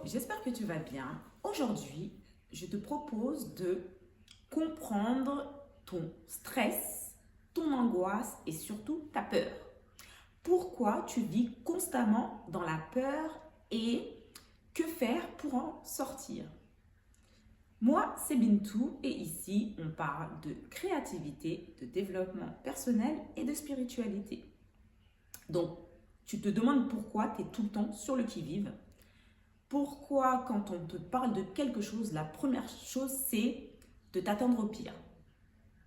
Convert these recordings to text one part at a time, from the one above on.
j'espère que tu vas bien. Aujourd'hui, je te propose de comprendre ton stress, ton angoisse et surtout ta peur. Pourquoi tu vis constamment dans la peur et que faire pour en sortir? Moi, c'est Bintou et ici, on parle de créativité, de développement personnel et de spiritualité. Donc, tu te demandes pourquoi tu es tout le temps sur le qui-vive. Pourquoi, quand on te parle de quelque chose, la première chose, c'est de t'attendre au pire.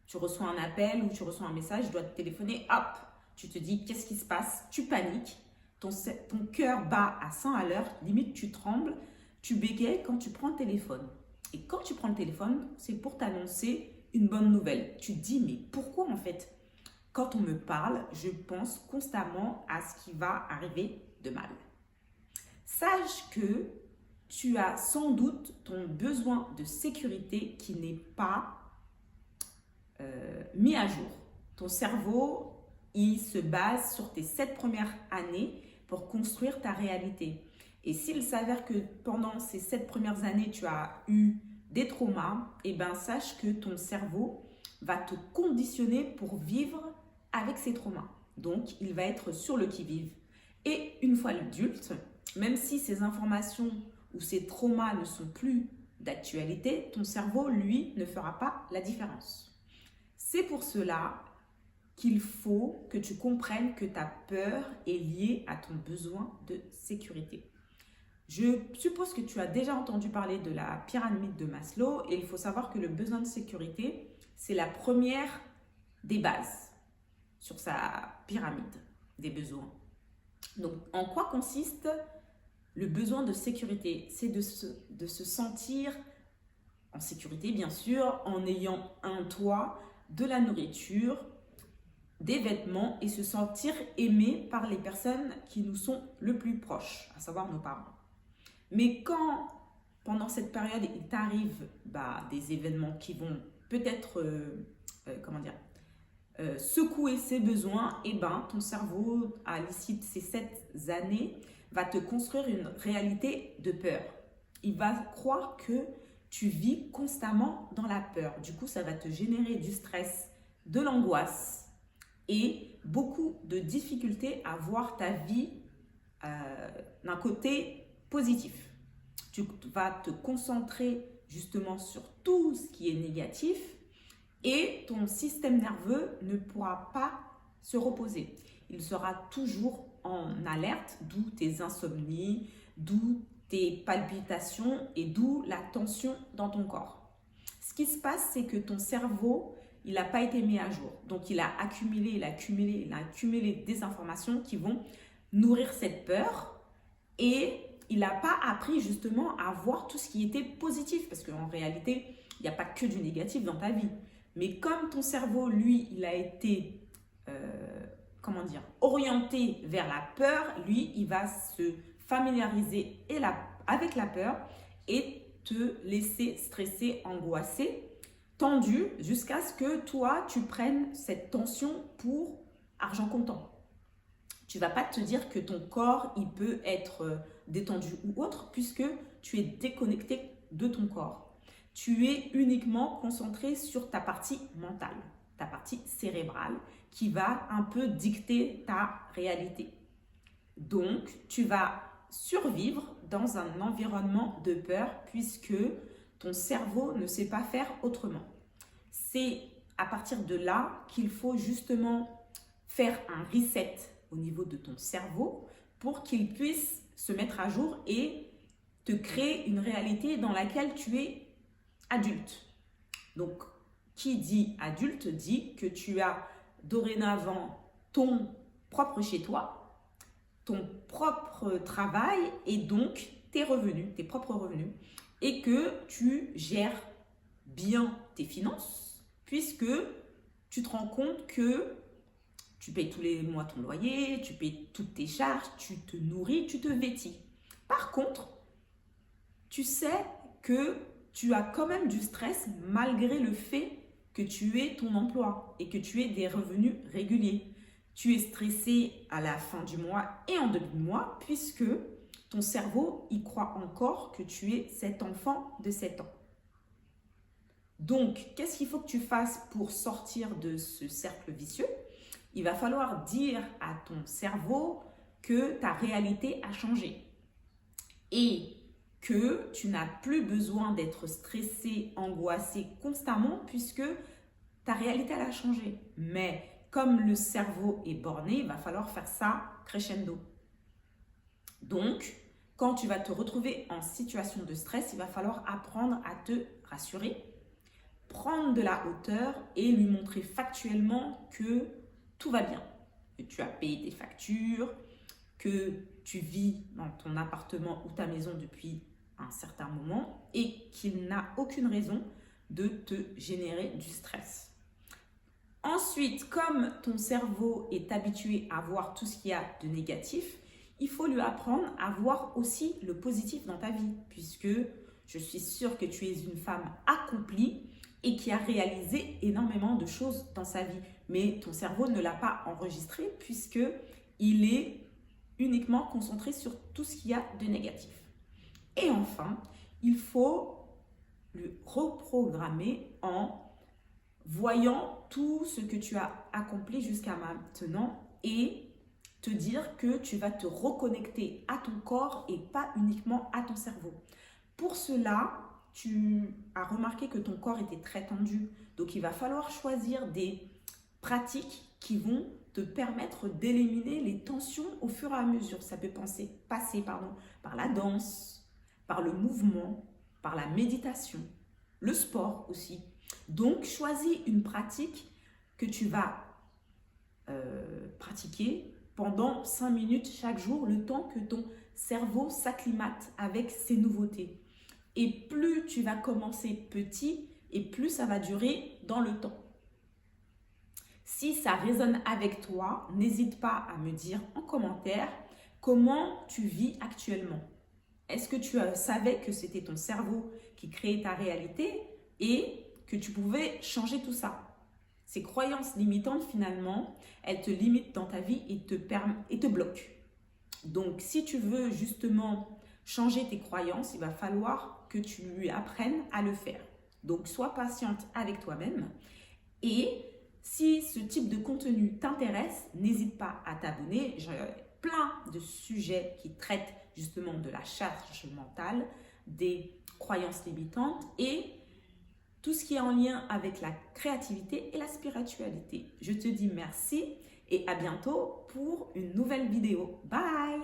Tu reçois un appel ou tu reçois un message, je dois te téléphoner, hop, tu te dis qu'est-ce qui se passe, tu paniques, ton cœur bat à 100 à l'heure, limite tu trembles, tu bégayes quand tu prends le téléphone. Et quand tu prends le téléphone, c'est pour t'annoncer une bonne nouvelle. Tu te dis, mais pourquoi en fait, quand on me parle, je pense constamment à ce qui va arriver de mal. Sache que tu as sans doute ton besoin de sécurité qui n'est pas mis à jour. Ton cerveau, il se base sur tes 7 premières années pour construire ta réalité. Et s'il s'avère que pendant ces 7 premières années, tu as eu des traumas, eh ben sache que ton cerveau va te conditionner pour vivre avec ces traumas. Donc, il va être sur le qui-vive. Et une fois adulte, même si ces informations ou ces traumas ne sont plus d'actualité, ton cerveau, lui, ne fera pas la différence. C'est pour cela qu'il faut que tu comprennes que ta peur est liée à ton besoin de sécurité. Je suppose que tu as déjà entendu parler de la pyramide de Maslow et il faut savoir que le besoin de sécurité, c'est la première des bases sur sa pyramide des besoins. Donc, en quoi consiste le besoin de sécurité? C'est de se sentir en sécurité, bien sûr, en ayant un toit, de la nourriture, des vêtements et se sentir aimé par les personnes qui nous sont le plus proches, à savoir nos parents. Mais quand, pendant cette période, il t'arrive des événements qui vont peut-être, secouer ses besoins, et ton cerveau, à l'issue de ces 7 années, va te construire une réalité de peur. Il va croire que tu vis constamment dans la peur. Du coup, ça va te générer du stress, de l'angoisse et beaucoup de difficultés à voir ta vie d'un côté positif. Tu vas te concentrer justement sur tout ce qui est négatif et ton système nerveux ne pourra pas se reposer. Il sera toujours en alerte, d'où tes insomnies, d'où tes palpitations et d'où la tension dans ton corps. Ce qui se passe, c'est que ton cerveau, il n'a pas été mis à jour. Donc, il a accumulé des informations qui vont nourrir cette peur et il n'a pas appris justement à voir tout ce qui était positif parce qu'en réalité, il n'y a pas que du négatif dans ta vie. Mais comme ton cerveau, lui, il a été orienté vers la peur, lui, il va se familiariser avec la peur et te laisser stresser, angoissé, tendu, jusqu'à ce que toi, tu prennes cette tension pour argent comptant. Tu ne vas pas te dire que ton corps, il peut être détendu ou autre, puisque tu es déconnecté de ton corps. Tu es uniquement concentré sur ta partie mentale, ta partie cérébrale, qui va un peu dicter ta réalité. Donc, tu vas survivre dans un environnement de peur puisque ton cerveau ne sait pas faire autrement. C'est à partir de là qu'il faut justement faire un reset au niveau de ton cerveau pour qu'il puisse se mettre à jour et te créer une réalité dans laquelle tu es adulte. Donc, qui dit adulte dit que tu as dorénavant ton propre chez toi, ton propre travail et donc tes revenus, tes propres revenus, et que tu gères bien tes finances puisque tu te rends compte que tu payes tous les mois ton loyer, tu payes toutes tes charges, tu te nourris, tu te vêtis. Par contre, tu sais que tu as quand même du stress malgré le fait que tu aies ton emploi et que tu aies des revenus réguliers. Tu es stressé à la fin du mois et en début de mois puisque ton cerveau, il croit encore que tu es cet enfant de 7 ans. Donc, qu'est-ce qu'il faut que tu fasses pour sortir de ce cercle vicieux? Il va falloir dire à ton cerveau que ta réalité a changé et que tu n'as plus besoin d'être stressé, angoissé constamment puisque ta réalité elle a changé. Mais comme le cerveau est borné, il va falloir faire ça crescendo. Donc, quand tu vas te retrouver en situation de stress, il va falloir apprendre à te rassurer, prendre de la hauteur et lui montrer factuellement que tout va bien, que tu as payé tes factures, que tu vis dans ton appartement ou ta maison depuis un certain moment et qu'il n'a aucune raison de te générer du stress. Ensuite, comme ton cerveau est habitué à voir tout ce qu'il y a de négatif, il faut lui apprendre à voir aussi le positif dans ta vie, puisque je suis sûre que tu es une femme accomplie et qui a réalisé énormément de choses dans sa vie. Mais ton cerveau ne l'a pas enregistré puisqu'il est uniquement concentré sur tout ce qu'il y a de négatif. Et enfin, il faut le reprogrammer en voyant tout ce que tu as accompli jusqu'à maintenant et te dire que tu vas te reconnecter à ton corps et pas uniquement à ton cerveau. Pour cela, tu as remarqué que ton corps était très tendu. Donc, il va falloir choisir des pratiques qui vont te permettre d'éliminer les tensions au fur et à mesure. Ça peut passer par la danse, par le mouvement, par la méditation, le sport aussi. Donc, choisis une pratique que tu vas pratiquer pendant 5 minutes chaque jour, le temps que ton cerveau s'acclimate avec ces nouveautés. Et plus tu vas commencer petit et plus ça va durer dans le temps. Si ça résonne avec toi, n'hésite pas à me dire en commentaire comment tu vis actuellement. Est-ce que tu savais que c'était ton cerveau qui créait ta réalité et que tu pouvais changer tout ça? Ces croyances limitantes, finalement, elles te limitent dans ta vie et te bloquent. Donc, si tu veux justement changer tes croyances, il va falloir que tu lui apprennes à le faire. Donc, sois patiente avec toi-même. Et si ce type de contenu t'intéresse, n'hésite pas à t'abonner. J'ai plein de sujets qui traitent justement de la charge mentale, des croyances limitantes et tout ce qui est en lien avec la créativité et la spiritualité. Je te dis merci et à bientôt pour une nouvelle vidéo. Bye!